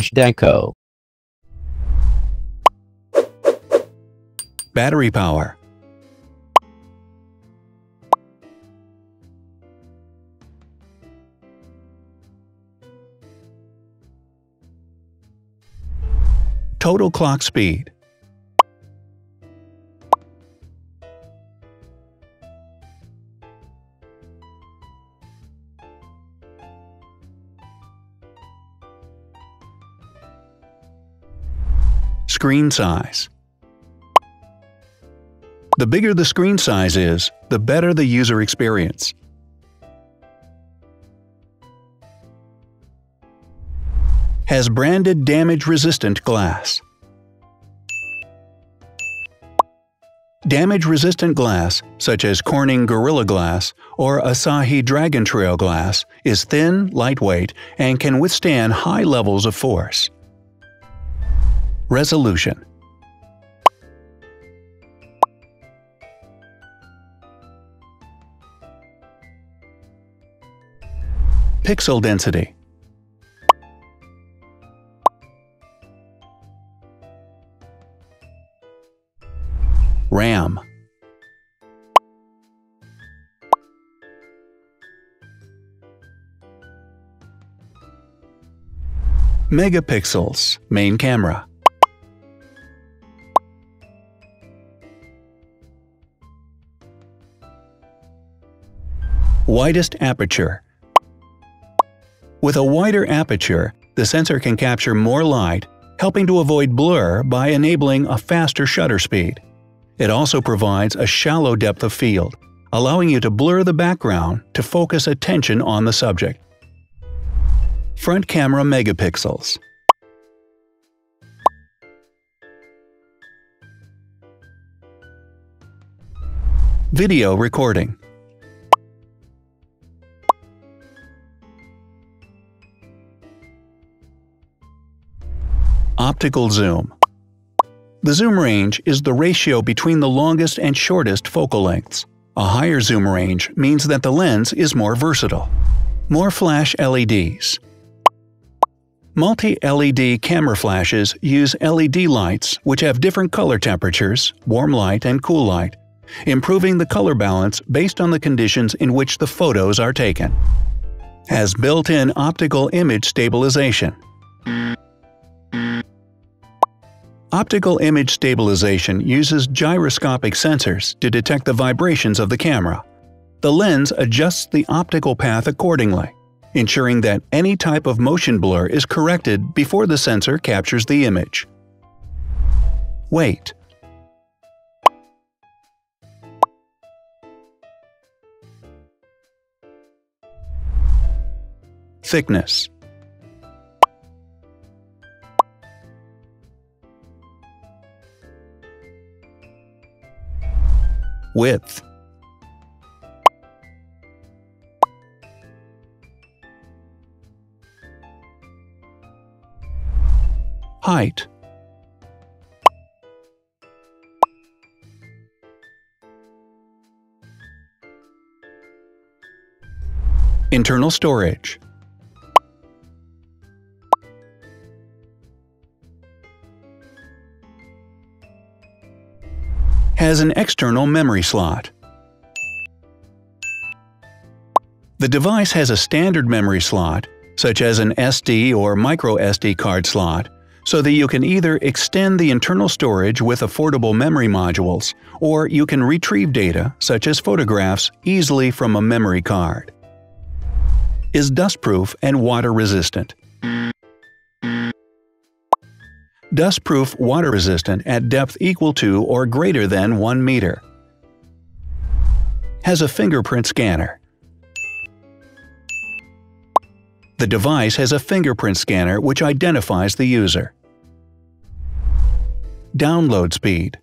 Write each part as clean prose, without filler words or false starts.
Deco. Battery power. Total clock speed. Screen size. The bigger the screen size is, the better the user experience. Has branded damage-resistant glass. Damage-resistant glass, such as Corning Gorilla Glass or Asahi Dragon Trail glass, is thin, lightweight, and can withstand high levels of force. Resolution. Pixel density. RAM. Megapixels, main camera. Widest aperture. With a wider aperture, the sensor can capture more light, helping to avoid blur by enabling a faster shutter speed. It also provides a shallow depth of field, allowing you to blur the background to focus attention on the subject. Front camera megapixels. Video recording. Optical zoom. The zoom range is the ratio between the longest and shortest focal lengths. A higher zoom range means that the lens is more versatile. More flash LEDs. Multi-LED camera flashes use LED lights which have different color temperatures, warm light and cool light, improving the color balance based on the conditions in which the photos are taken. Has built-in optical image stabilization. Optical image stabilization uses gyroscopic sensors to detect the vibrations of the camera. The lens adjusts the optical path accordingly, ensuring that any type of motion blur is corrected before the sensor captures the image. Weight. Thickness. Width. Height. Internal storage. Has an external memory slot. The device has a standard memory slot, such as an SD or micro SD card slot, so that you can either extend the internal storage with affordable memory modules, or you can retrieve data, such as photographs, easily from a memory card. Is dustproof and water-resistant. Dustproof water-resistant at depth equal to or greater than 1 meter. Has a fingerprint scanner. The device has a fingerprint scanner which identifies the user. Download speed.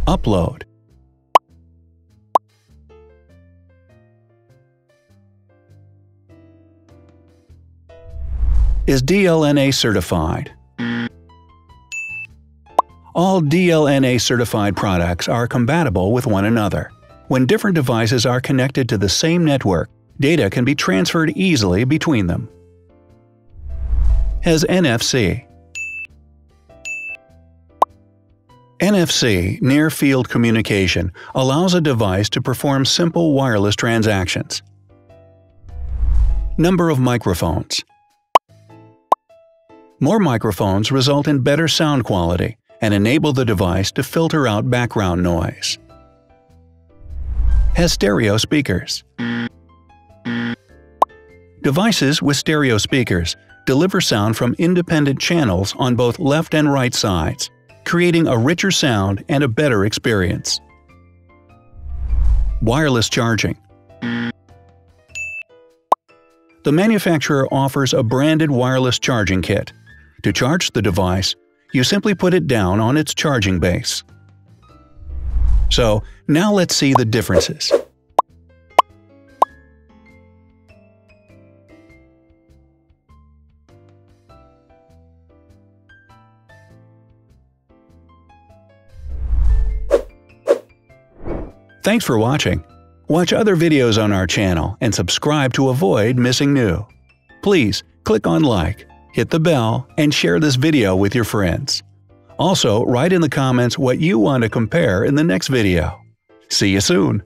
Upload. Is DLNA certified. All DLNA certified products are compatible with one another. When different devices are connected to the same network, data can be transferred easily between them. Has NFC. NFC, near-field communication, allows a device to perform simple wireless transactions. Number of microphones. More microphones result in better sound quality and enable the device to filter out background noise. Has stereo speakers. Devices with stereo speakers deliver sound from independent channels on both left and right sides, creating a richer sound and a better experience. Wireless charging. The manufacturer offers a branded wireless charging kit. To charge the device, you simply put it down on its charging base. So, now let's see the differences. Thanks for watching. Watch other videos on our channel and subscribe to avoid missing new. Please click on like, hit the bell, and share this video with your friends. Also, write in the comments what you want to compare in the next video. See you soon!